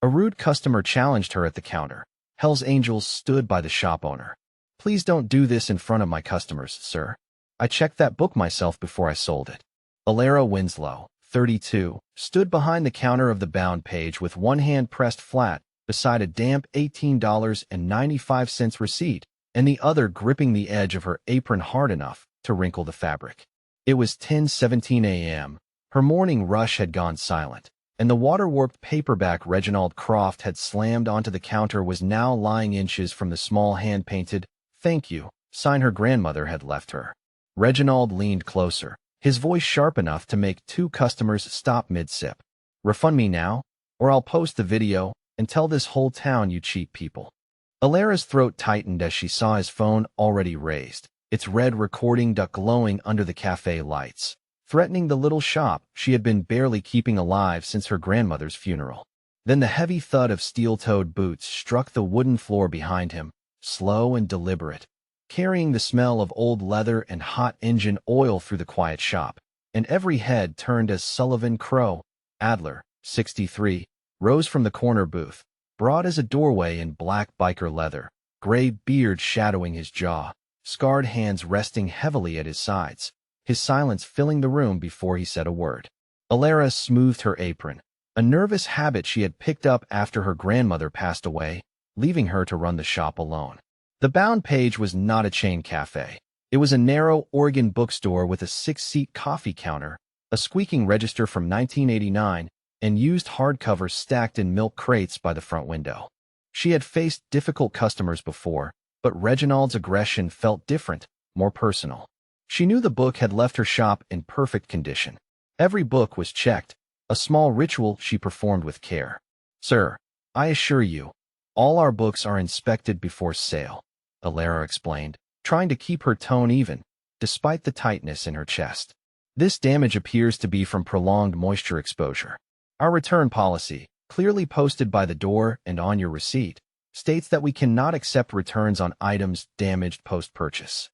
A rude customer challenged her at the counter. Hell's Angels stood by the shop owner. "Please don't do this in front of my customers, sir. I checked that book myself before I sold it." Elara Winslow, 32, stood behind the counter of the bound page with one hand pressed flat beside a damp $18.95 receipt and the other gripping the edge of her apron hard enough to wrinkle the fabric. It was 10:17 a.m. Her morning rush had gone silent, and the water-warped paperback Reginald Croft had slammed onto the counter was now lying inches from the small hand-painted "Thank you" sign her grandmother had left her. Reginald leaned closer, his voice sharp enough to make two customers stop mid-sip. "Refund me now, or I'll post the video and tell this whole town you cheap people." Elara's throat tightened as she saw his phone already raised, its red recording duck glowing under the cafe lights, threatening the little shop she had been barely keeping alive since her grandmother's funeral. Then the heavy thud of steel-toed boots struck the wooden floor behind him, slow and deliberate, carrying the smell of old leather and hot engine oil through the quiet shop, and every head turned as Sullivan Crow, Adler, 63, rose from the corner booth, broad as a doorway in black biker leather, gray beard shadowing his jaw, scarred hands resting heavily at his sides, his silence filling the room before he said a word. Elara smoothed her apron, a nervous habit she had picked up after her grandmother passed away, leaving her to run the shop alone. The bound page was not a chain cafe. It was a narrow Oregon bookstore with a 6-seat coffee counter, a squeaking register from 1989, and used hardcovers stacked in milk crates by the front window. She had faced difficult customers before, but Reginald's aggression felt different, more personal. She knew the book had left her shop in perfect condition. Every book was checked, a small ritual she performed with care. "Sir, I assure you, all our books are inspected before sale," Elara explained, trying to keep her tone even, despite the tightness in her chest. "This damage appears to be from prolonged moisture exposure. Our return policy, clearly posted by the door and on your receipt, states that we cannot accept returns on items damaged post-purchase."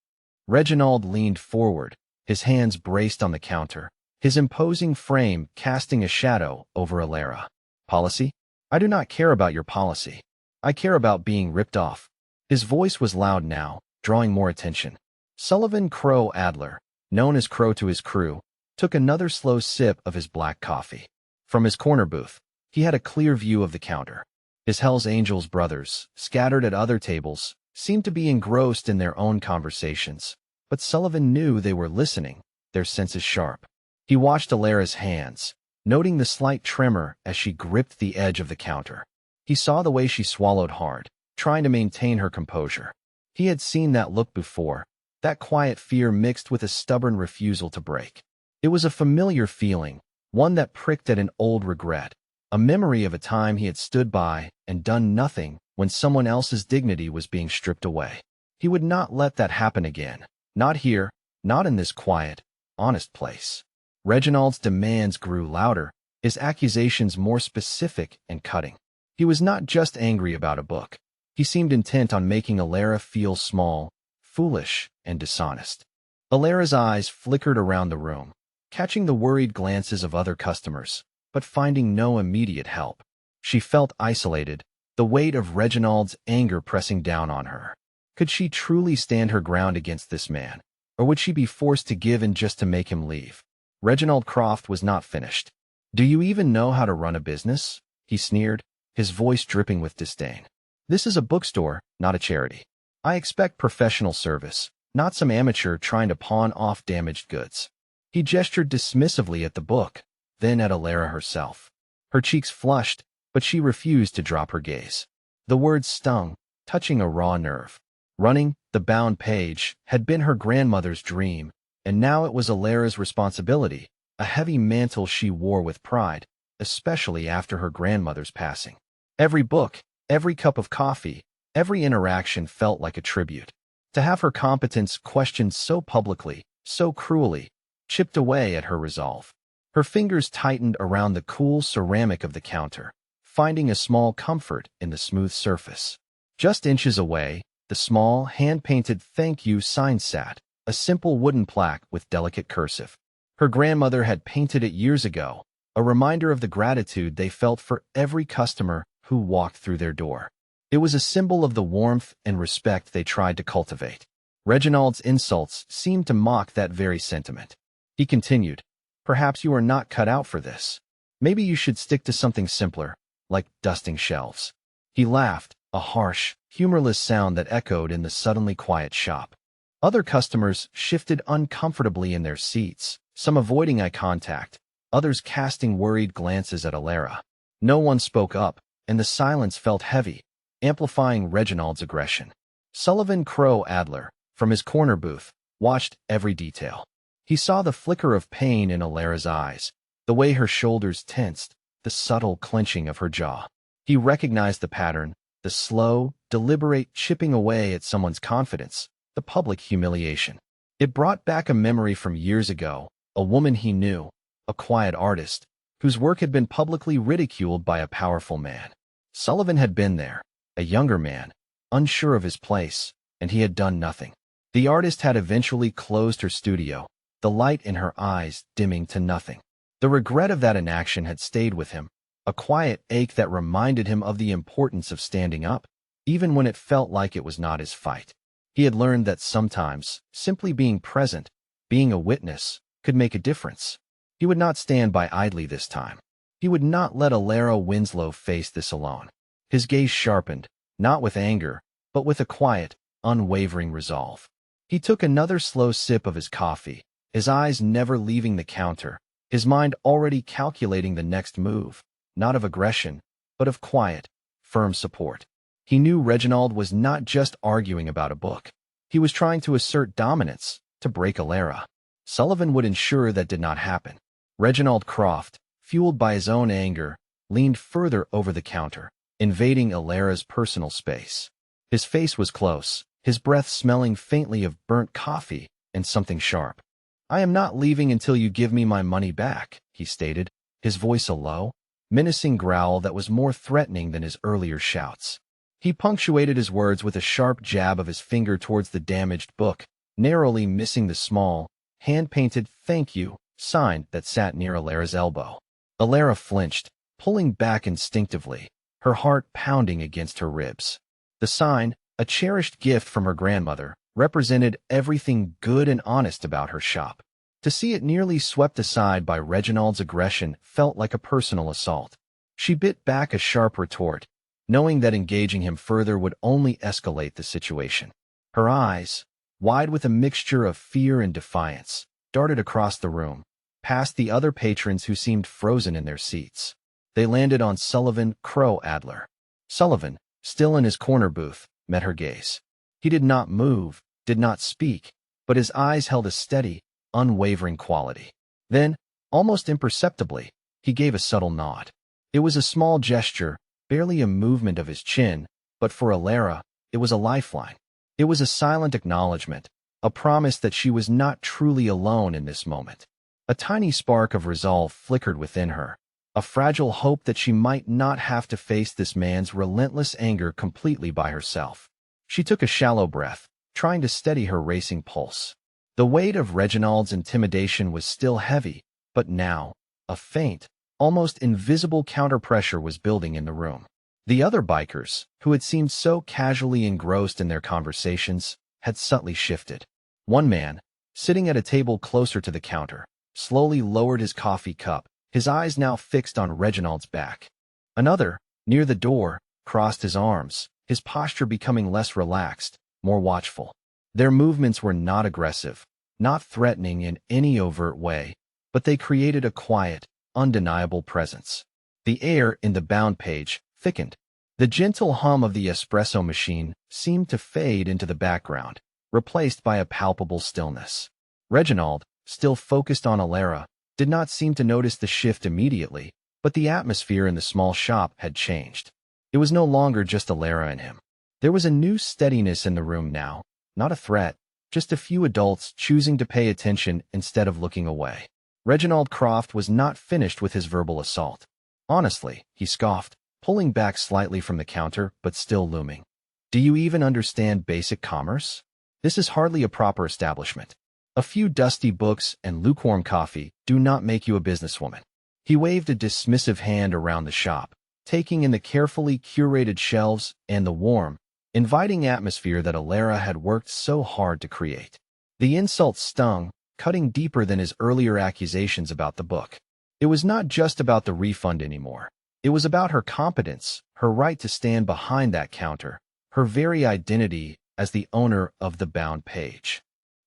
Reginald leaned forward, his hands braced on the counter, his imposing frame casting a shadow over Elara. "Policy? I do not care about your policy. I care about being ripped off." His voice was loud now, drawing more attention. Sullivan Crow Adler, known as Crow to his crew, took another slow sip of his black coffee. From his corner booth, he had a clear view of the counter. His Hells Angels brothers, scattered at other tables, seemed to be engrossed in their own conversations, but Sullivan knew they were listening, their senses sharp. He watched Elara's hands, noting the slight tremor as she gripped the edge of the counter. He saw the way she swallowed hard, trying to maintain her composure. He had seen that look before, that quiet fear mixed with a stubborn refusal to break. It was a familiar feeling, one that pricked at an old regret, a memory of a time he had stood by and done nothing when someone else's dignity was being stripped away. He would not let that happen again. Not here, not in this quiet, honest place. Reginald's demands grew louder, his accusations more specific and cutting. He was not just angry about a book. He seemed intent on making Elara feel small, foolish, and dishonest. Elara's eyes flickered around the room, catching the worried glances of other customers, but finding no immediate help. She felt isolated, the weight of Reginald's anger pressing down on her. Could she truly stand her ground against this man, or would she be forced to give in just to make him leave? Reginald Croft was not finished. "Do you even know how to run a business?" he sneered, his voice dripping with disdain. "This is a bookstore, not a charity. I expect professional service, not some amateur trying to pawn off damaged goods." He gestured dismissively at the book, then at Elara herself. Her cheeks flushed, but she refused to drop her gaze. The words stung, touching a raw nerve. Running, the bound page, had been her grandmother's dream, and now it was Elara's responsibility, a heavy mantle she wore with pride, especially after her grandmother's passing. Every book, every cup of coffee, every interaction felt like a tribute. To have her competence questioned so publicly, so cruelly, chipped away at her resolve. Her fingers tightened around the cool ceramic of the counter, finding a small comfort in the smooth surface. Just inches away, the small, hand-painted "Thank You" sign sat, a simple wooden plaque with delicate cursive. Her grandmother had painted it years ago, a reminder of the gratitude they felt for every customer who walked through their door. It was a symbol of the warmth and respect they tried to cultivate. Reginald's insults seemed to mock that very sentiment. He continued, "Perhaps you are not cut out for this. Maybe you should stick to something simpler, like dusting shelves." He laughed, a harsh, humorless sound that echoed in the suddenly quiet shop. Other customers shifted uncomfortably in their seats, some avoiding eye contact, others casting worried glances at Elara. No one spoke up, and the silence felt heavy, amplifying Reginald's aggression. Sullivan Adler, from his corner booth, watched every detail. He saw the flicker of pain in Elara's eyes, the way her shoulders tensed, the subtle clenching of her jaw. He recognized the pattern, the slow, deliberate chipping away at someone's confidence, the public humiliation. It brought back a memory from years ago, a woman he knew, a quiet artist, whose work had been publicly ridiculed by a powerful man. Sullivan had been there, a younger man, unsure of his place, and he had done nothing. The artist had eventually closed her studio, the light in her eyes dimming to nothing. The regret of that inaction had stayed with him, a quiet ache that reminded him of the importance of standing up, even when it felt like it was not his fight. He had learned that sometimes, simply being present, being a witness, could make a difference. He would not stand by idly this time. He would not let Elara Winslow face this alone. His gaze sharpened, not with anger, but with a quiet, unwavering resolve. He took another slow sip of his coffee, his eyes never leaving the counter, his mind already calculating the next move, not of aggression, but of quiet, firm support. He knew Reginald was not just arguing about a book. He was trying to assert dominance, to break Elara. Sullivan would ensure that did not happen. Reginald Croft, fueled by his own anger, leaned further over the counter, invading Elara's personal space. His face was close, his breath smelling faintly of burnt coffee and something sharp. "I am not leaving until you give me my money back," he stated, his voice a low, menacing growl that was more threatening than his earlier shouts. He punctuated his words with a sharp jab of his finger towards the damaged book, narrowly missing the small, hand-painted "thank you" sign that sat near Elara's elbow. Elara flinched, pulling back instinctively, her heart pounding against her ribs. The sign, a cherished gift from her grandmother, represented everything good and honest about her shop. To see it nearly swept aside by Reginald's aggression felt like a personal assault. She bit back a sharp retort, knowing that engaging him further would only escalate the situation. Her eyes, wide with a mixture of fear and defiance, darted across the room, past the other patrons who seemed frozen in their seats. They landed on Sullivan Adler. Sullivan, still in his corner booth, met her gaze. He did not move, did not speak, but his eyes held a steady, unwavering quality. Then, almost imperceptibly, he gave a subtle nod. It was a small gesture, barely a movement of his chin, but for Elara, it was a lifeline. It was a silent acknowledgement, a promise that she was not truly alone in this moment. A tiny spark of resolve flickered within her, a fragile hope that she might not have to face this man's relentless anger completely by herself. She took a shallow breath, trying to steady her racing pulse. The weight of Reginald's intimidation was still heavy, but now, a faint, almost invisible counterpressure was building in the room. The other bikers, who had seemed so casually engrossed in their conversations, had subtly shifted. One man, sitting at a table closer to the counter, slowly lowered his coffee cup, his eyes now fixed on Reginald's back. Another, near the door, crossed his arms, his posture becoming less relaxed, more watchful. Their movements were not aggressive, not threatening in any overt way, but they created a quiet, undeniable presence. The air in the bound page thickened. The gentle hum of the espresso machine seemed to fade into the background, replaced by a palpable stillness. Reginald, still focused on Elara, did not seem to notice the shift immediately, but the atmosphere in the small shop had changed. It was no longer just Elara and him. There was a new steadiness in the room now, not a threat, just a few adults choosing to pay attention instead of looking away. Reginald Croft was not finished with his verbal assault. "Honestly," he scoffed, pulling back slightly from the counter but still looming. "Do you even understand basic commerce? This is hardly a proper establishment. A few dusty books and lukewarm coffee do not make you a businesswoman." He waved a dismissive hand around the shop, taking in the carefully curated shelves and the warm, inviting atmosphere that Elara had worked so hard to create. The insult stung, cutting deeper than his earlier accusations about the book. It was not just about the refund anymore. It was about her competence, her right to stand behind that counter, her very identity as the owner of the bound page.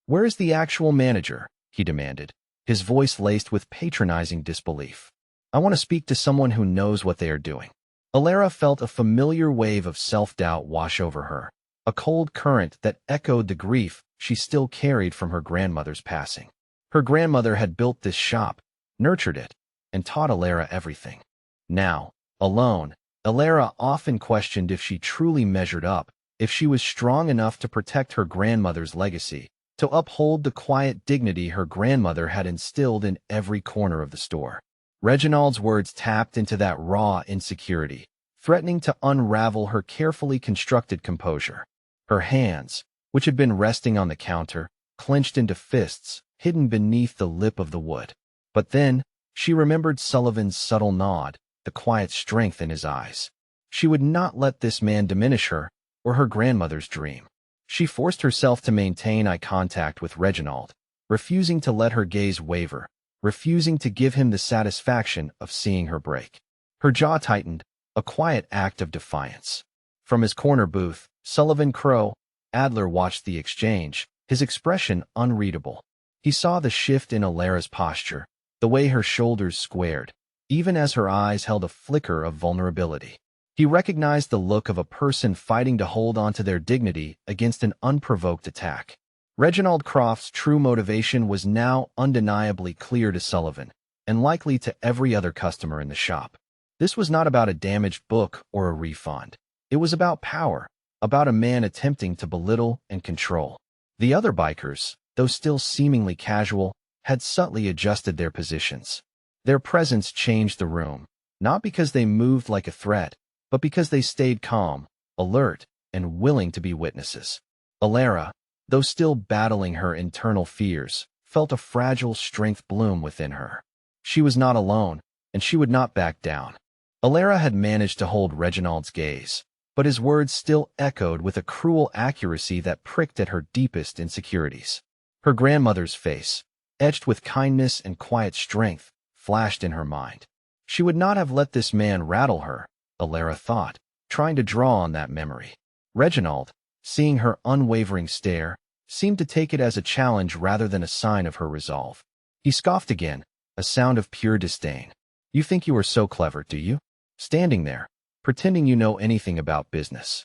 "Where is the actual manager?" he demanded, his voice laced with patronizing disbelief. "I want to speak to someone who knows what they are doing." Elara felt a familiar wave of self-doubt wash over her, a cold current that echoed the grief she still carried from her grandmother's passing. Her grandmother had built this shop, nurtured it, and taught Elara everything. Now, alone, Elara often questioned if she truly measured up, if she was strong enough to protect her grandmother's legacy, to uphold the quiet dignity her grandmother had instilled in every corner of the store. Reginald's words tapped into that raw insecurity, threatening to unravel her carefully constructed composure. Her hands, which had been resting on the counter, clenched into fists, hidden beneath the lip of the wood. But then, she remembered Sullivan's subtle nod, the quiet strength in his eyes. She would not let this man diminish her, or her grandmother's dream. She forced herself to maintain eye contact with Reginald, refusing to let her gaze waver, refusing to give him the satisfaction of seeing her break. Her jaw tightened, a quiet act of defiance. From his corner booth, Sullivan Crow, Adler watched the exchange, his expression unreadable. He saw the shift in Elara's posture, the way her shoulders squared, even as her eyes held a flicker of vulnerability. He recognized the look of a person fighting to hold on to their dignity against an unprovoked attack. Reginald Croft's true motivation was now undeniably clear to Sullivan, and likely to every other customer in the shop. This was not about a damaged book or a refund. It was about power, about a man attempting to belittle and control. The other bikers, though still seemingly casual, had subtly adjusted their positions. Their presence changed the room, not because they moved like a threat, but because they stayed calm, alert, and willing to be witnesses. Elara, though still battling her internal fears, felt a fragile strength bloom within her. She was not alone, and she would not back down. Elara had managed to hold Reginald's gaze, but his words still echoed with a cruel accuracy that pricked at her deepest insecurities. Her grandmother's face, etched with kindness and quiet strength, flashed in her mind. She would not have let this man rattle her, Elara thought, trying to draw on that memory. Reginald, seeing her unwavering stare, seemed to take it as a challenge rather than a sign of her resolve. He scoffed again, a sound of pure disdain. "You think you are so clever, do you? Standing there, pretending you know anything about business."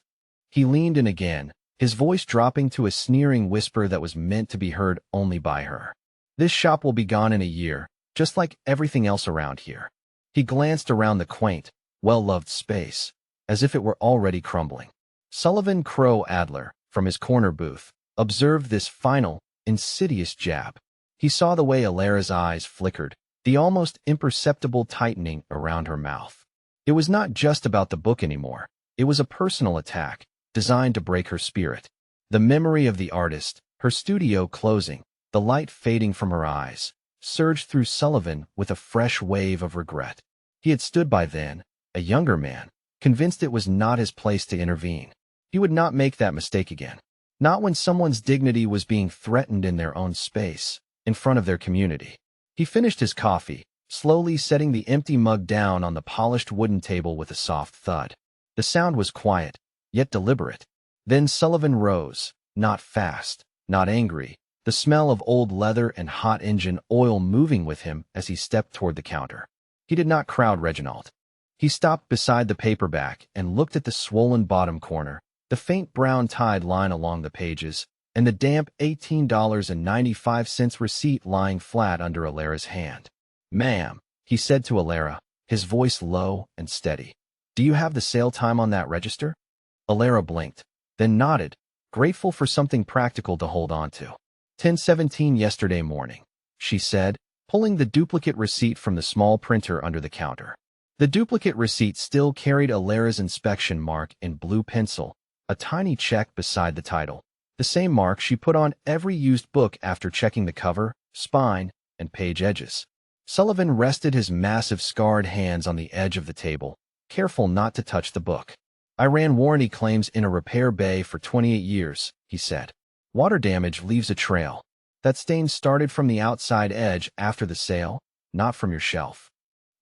He leaned in again, his voice dropping to a sneering whisper that was meant to be heard only by her. "This shop will be gone in a year, just like everything else around here." He glanced around the quaint, well-loved space, as if it were already crumbling. Sullivan Crow Adler, from his corner booth, observed this final, insidious jab. He saw the way Elara's eyes flickered, the almost imperceptible tightening around her mouth. It was not just about the book anymore. It was a personal attack, designed to break her spirit. The memory of the artist, her studio closing, the light fading from her eyes, surged through Sullivan with a fresh wave of regret. He had stood by then, a younger man, convinced it was not his place to intervene. He would not make that mistake again. Not when someone's dignity was being threatened in their own space, in front of their community. He finished his coffee, slowly setting the empty mug down on the polished wooden table with a soft thud. The sound was quiet, yet deliberate. Then Sullivan rose, not fast, not angry, the smell of old leather and hot engine oil moving with him as he stepped toward the counter. He did not crowd Reginald. He stopped beside the paperback and looked at the swollen bottom corner, the faint brown tide line along the pages, and the damp $18.95 receipt lying flat under Elara's hand. "Ma'am," he said to Elara, his voice low and steady. "Do you have the sale time on that register?" Elara blinked, then nodded, grateful for something practical to hold on to. 10:17 yesterday morning, she said, pulling the duplicate receipt from the small printer under the counter. The duplicate receipt still carried Elara's inspection mark in blue pencil, a tiny check beside the title, the same mark she put on every used book after checking the cover, spine, and page edges. Sullivan rested his massive scarred hands on the edge of the table, careful not to touch the book. I ran warranty claims in a repair bay for 28 years, he said. Water damage leaves a trail. That stain started from the outside edge after the sale, not from your shelf.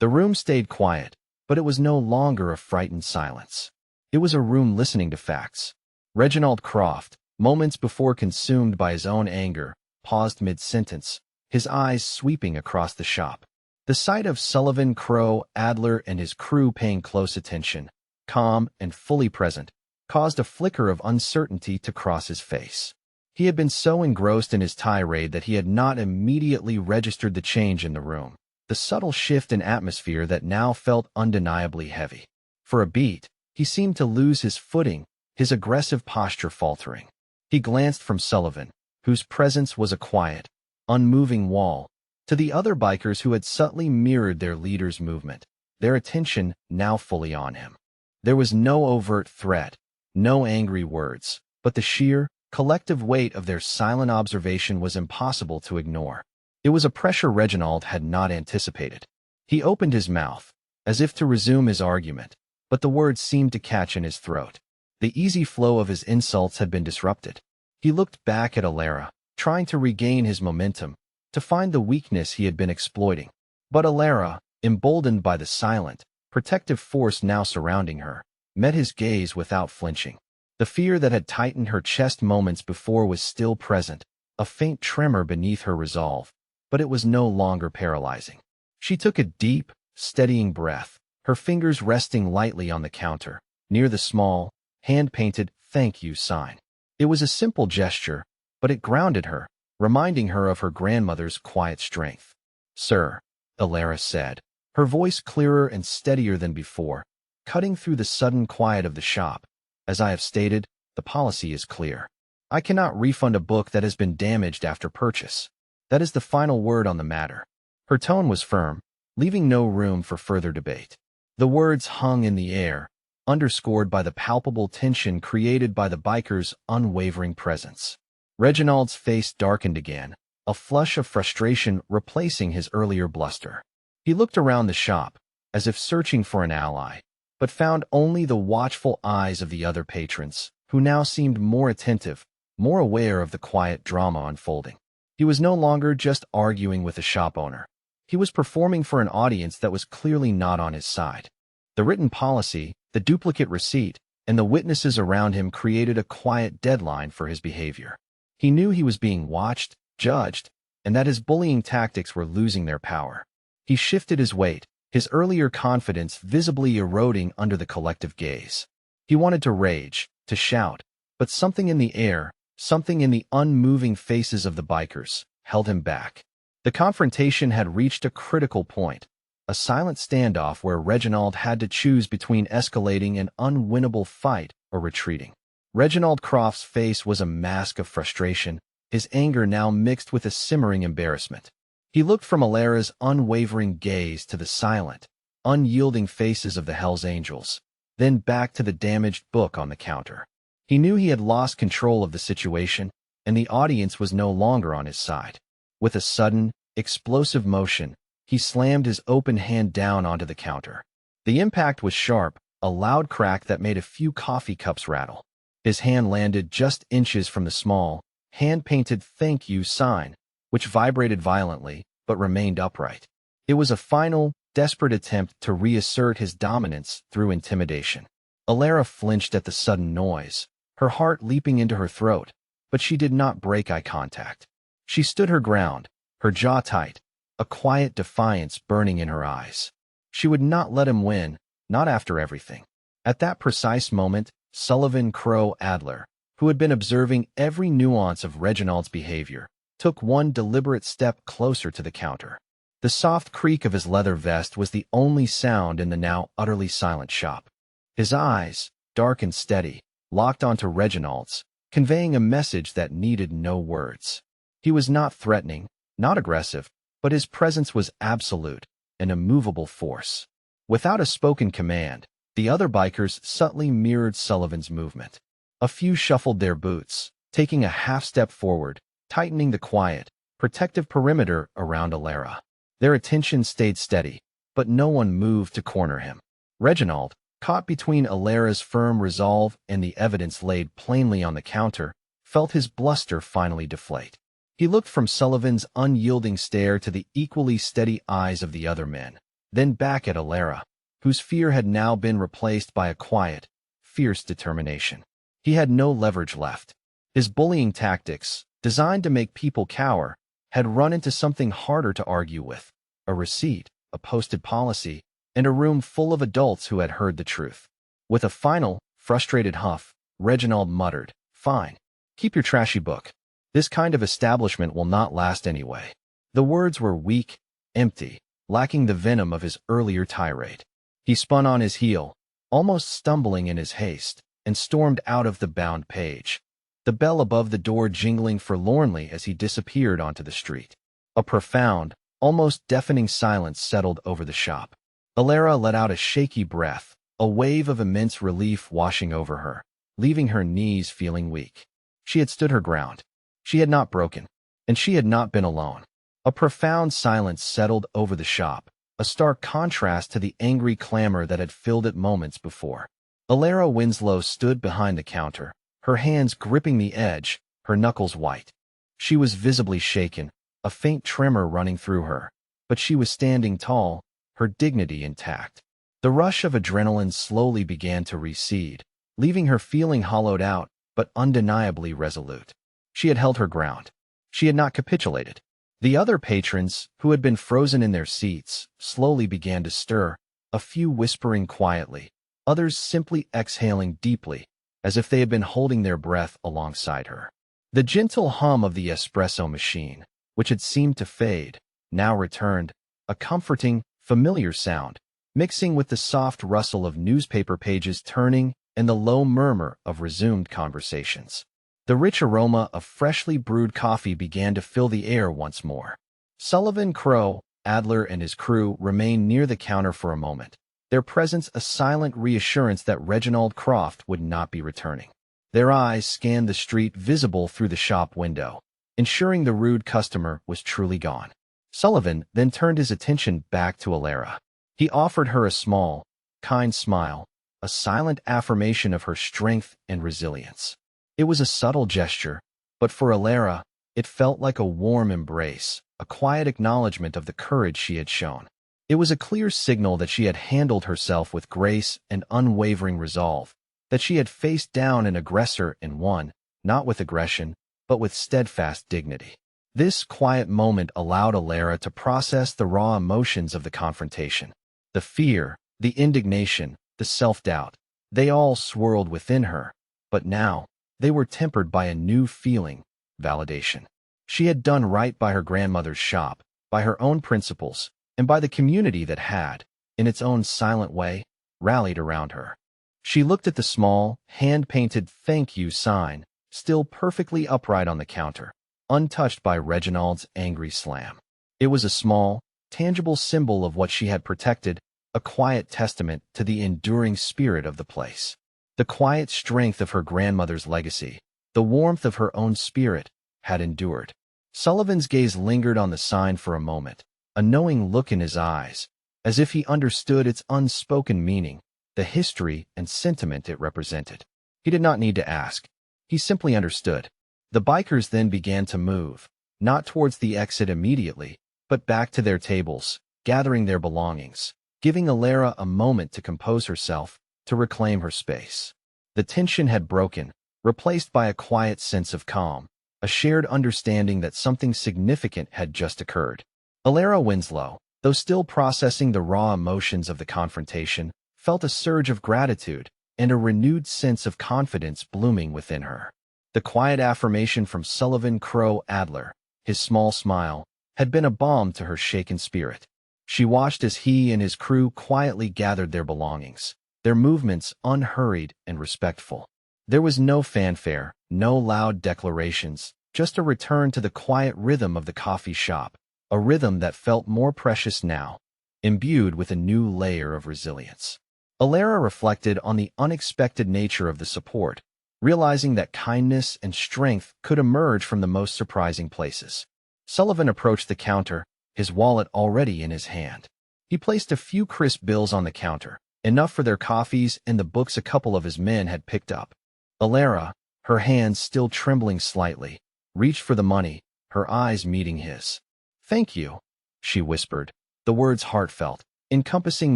The room stayed quiet, but it was no longer a frightened silence. It was a room listening to facts. Reginald Croft, moments before consumed by his own anger, paused mid-sentence, his eyes sweeping across the shop. The sight of Sullivan, Crow, Adler, and his crew paying close attention, calm and fully present, caused a flicker of uncertainty to cross his face. He had been so engrossed in his tirade that he had not immediately registered the change in the room, the subtle shift in atmosphere that now felt undeniably heavy. For a beat, he seemed to lose his footing, his aggressive posture faltering. He glanced from Sullivan, whose presence was a quiet, unmoving wall, to the other bikers who had subtly mirrored their leader's movement, their attention now fully on him. There was no overt threat, no angry words, but the sheer, collective weight of their silent observation was impossible to ignore. It was a pressure Reginald had not anticipated. He opened his mouth, as if to resume his argument, but the words seemed to catch in his throat. The easy flow of his insults had been disrupted. He looked back at Elara, trying to regain his momentum, to find the weakness he had been exploiting. But Elara, emboldened by the silent, protective force now surrounding her, met his gaze without flinching. The fear that had tightened her chest moments before was still present, a faint tremor beneath her resolve, but it was no longer paralyzing. She took a deep, steadying breath, her fingers resting lightly on the counter, near the small, hand-painted "thank you" sign. It was a simple gesture, but it grounded her, reminding her of her grandmother's quiet strength. "Sir," Elara said, her voice clearer and steadier than before, cutting through the sudden quiet of the shop. "As I have stated, the policy is clear. I cannot refund a book that has been damaged after purchase. That is the final word on the matter." Her tone was firm, leaving no room for further debate. The words hung in the air, underscored by the palpable tension created by the biker's unwavering presence. Reginald's face darkened again, a flush of frustration replacing his earlier bluster. He looked around the shop, as if searching for an ally, but found only the watchful eyes of the other patrons, who now seemed more attentive, more aware of the quiet drama unfolding. He was no longer just arguing with the shop owner. He was performing for an audience that was clearly not on his side. The written policy, the duplicate receipt, and the witnesses around him created a quiet deadline for his behavior. He knew he was being watched, judged, and that his bullying tactics were losing their power. He shifted his weight, his earlier confidence visibly eroding under the collective gaze. He wanted to rage, to shout, but something in the air, something in the unmoving faces of the bikers, held him back. The confrontation had reached a critical point, a silent standoff where Reginald had to choose between escalating an unwinnable fight or retreating. Reginald Croft's face was a mask of frustration, his anger now mixed with a simmering embarrassment. He looked from Elara's unwavering gaze to the silent, unyielding faces of the Hells Angels, then back to the damaged book on the counter. He knew he had lost control of the situation, and the audience was no longer on his side. With a sudden, explosive motion, he slammed his open hand down onto the counter. The impact was sharp, a loud crack that made a few coffee cups rattle. His hand landed just inches from the small, hand-painted "thank you" sign, which vibrated violently, but remained upright. It was a final, desperate attempt to reassert his dominance through intimidation. Elara flinched at the sudden noise, her heart leaping into her throat, but she did not break eye contact. She stood her ground, her jaw tight, a quiet defiance burning in her eyes. She would not let him win, not after everything. At that precise moment, Sullivan, Crow, Adler, who had been observing every nuance of Reginald's behavior, took one deliberate step closer to the counter. The soft creak of his leather vest was the only sound in the now utterly silent shop. His eyes, dark and steady, locked onto Reginald's, conveying a message that needed no words. He was not threatening, not aggressive, but his presence was absolute, an immovable force. Without a spoken command, the other bikers subtly mirrored Sullivan's movement. A few shuffled their boots, taking a half-step forward, tightening the quiet, protective perimeter around Elara. Their attention stayed steady, but no one moved to corner him. Reginald, caught between Elara's firm resolve and the evidence laid plainly on the counter, felt his bluster finally deflate. He looked from Sullivan's unyielding stare to the equally steady eyes of the other men, then back at Elara, whose fear had now been replaced by a quiet, fierce determination. He had no leverage left. His bullying tactics, designed to make people cower, had run into something harder to argue with: a receipt, a posted policy, and a room full of adults who had heard the truth. With a final, frustrated huff, Reginald muttered, "Fine. Keep your trashy book. This kind of establishment will not last anyway." The words were weak, empty, lacking the venom of his earlier tirade. He spun on his heel, almost stumbling in his haste, and stormed out of the bound page, the bell above the door jingling forlornly as he disappeared onto the street. A profound, almost deafening silence settled over the shop. Elara let out a shaky breath, a wave of immense relief washing over her, leaving her knees feeling weak. She had stood her ground. She had not broken, and she had not been alone. A profound silence settled over the shop, a stark contrast to the angry clamor that had filled it moments before. Elara Winslow stood behind the counter, her hands gripping the edge, her knuckles white. She was visibly shaken, a faint tremor running through her, but she was standing tall, her dignity intact. The rush of adrenaline slowly began to recede, leaving her feeling hollowed out, but undeniably resolute. She had held her ground. She had not capitulated. The other patrons, who had been frozen in their seats, slowly began to stir, a few whispering quietly, others simply exhaling deeply, as if they had been holding their breath alongside her. The gentle hum of the espresso machine, which had seemed to fade, now returned, a comforting, familiar sound, mixing with the soft rustle of newspaper pages turning and the low murmur of resumed conversations. The rich aroma of freshly brewed coffee began to fill the air once more. Sullivan, Crow, Adler, and his crew remained near the counter for a moment, their presence a silent reassurance that Reginald Croft would not be returning. Their eyes scanned the street visible through the shop window, ensuring the rude customer was truly gone. Sullivan then turned his attention back to Elara. He offered her a small, kind smile, a silent affirmation of her strength and resilience. It was a subtle gesture, but for Elara, it felt like a warm embrace, a quiet acknowledgement of the courage she had shown. It was a clear signal that she had handled herself with grace and unwavering resolve, that she had faced down an aggressor and won, not with aggression, but with steadfast dignity. This quiet moment allowed Elara to process the raw emotions of the confrontation. The fear, the indignation, the self-doubt, they all swirled within her, but now, they were tempered by a new feeling: validation. She had done right by her grandmother's shop, by her own principles, and by the community that had, in its own silent way, rallied around her. She looked at the small, hand-painted "thank you" sign, still perfectly upright on the counter, untouched by Reginald's angry slam. It was a small, tangible symbol of what she had protected, a quiet testament to the enduring spirit of the place. The quiet strength of her grandmother's legacy, the warmth of her own spirit, had endured. Sullivan's gaze lingered on the sign for a moment, a knowing look in his eyes, as if he understood its unspoken meaning, the history and sentiment it represented. He did not need to ask. He simply understood. The bikers then began to move, not towards the exit immediately, but back to their tables, gathering their belongings, giving Elara a moment to compose herself, to reclaim her space. The tension had broken, replaced by a quiet sense of calm, a shared understanding that something significant had just occurred. Elara Winslow, though still processing the raw emotions of the confrontation, felt a surge of gratitude and a renewed sense of confidence blooming within her. The quiet affirmation from Sullivan, Crow, Adler, his small smile, had been a balm to her shaken spirit. She watched as he and his crew quietly gathered their belongings, their movements unhurried and respectful. There was no fanfare, no loud declarations, just a return to the quiet rhythm of the coffee shop, a rhythm that felt more precious now, imbued with a new layer of resilience. Elara reflected on the unexpected nature of the support, realizing that kindness and strength could emerge from the most surprising places. Sullivan approached the counter, his wallet already in his hand. He placed a few crisp bills on the counter, enough for their coffees and the books a couple of his men had picked up. Elara, her hands still trembling slightly, reached for the money, her eyes meeting his. "Thank you," she whispered, the words heartfelt, encompassing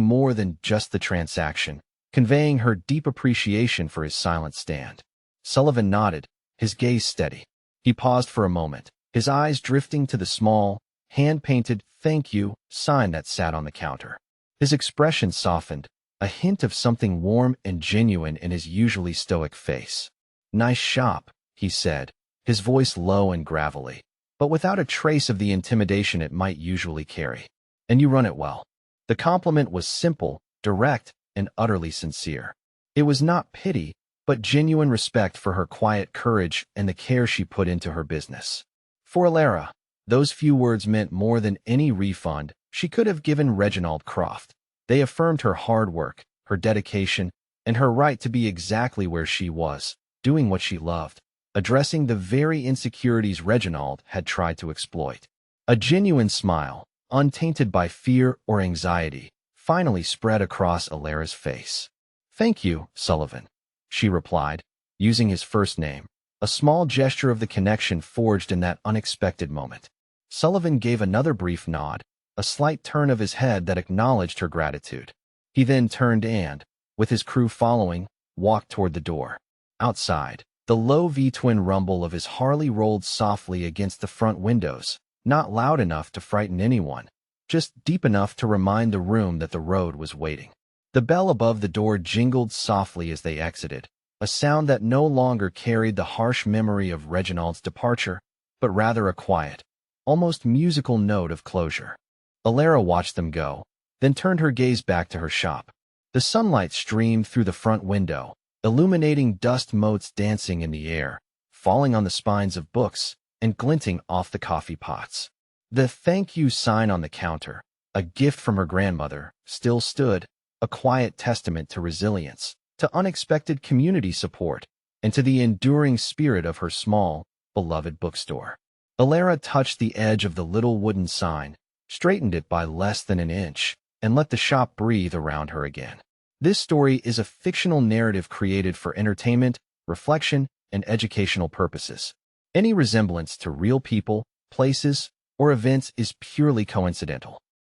more than just the transaction, conveying her deep appreciation for his silent stand. Sullivan nodded, his gaze steady. He paused for a moment, his eyes drifting to the small, hand-painted "thank you" sign that sat on the counter. His expression softened, a hint of something warm and genuine in his usually stoic face. "Nice shop," he said, his voice low and gravelly, but without a trace of the intimidation it might usually carry. "And you run it well." The compliment was simple, direct, and utterly sincere. It was not pity, but genuine respect for her quiet courage and the care she put into her business. For Elara, those few words meant more than any refund she could have given Reginald Croft. They affirmed her hard work, her dedication, and her right to be exactly where she was, doing what she loved, addressing the very insecurities Reginald had tried to exploit. A genuine smile, untainted by fear or anxiety, finally spread across Elara's face. "Thank you, Sullivan," she replied, using his first name, a small gesture of the connection forged in that unexpected moment. Sullivan gave another brief nod, a slight turn of his head that acknowledged her gratitude. He then turned and, with his crew following, walked toward the door. Outside, the low V-twin rumble of his Harley rolled softly against the front windows, not loud enough to frighten anyone, just deep enough to remind the room that the road was waiting. The bell above the door jingled softly as they exited, a sound that no longer carried the harsh memory of Reginald's departure, but rather a quiet, almost musical note of closure. Elara watched them go, then turned her gaze back to her shop. The sunlight streamed through the front window, illuminating dust motes dancing in the air, falling on the spines of books, and glinting off the coffee pots. The "thank you" sign on the counter, a gift from her grandmother, still stood, a quiet testament to resilience, to unexpected community support, and to the enduring spirit of her small, beloved bookstore. Elara touched the edge of the little wooden sign, straightened it by less than an inch, and let the shop breathe around her again. This story is a fictional narrative created for entertainment, reflection, and educational purposes. Any resemblance to real people, places, or events is purely coincidental.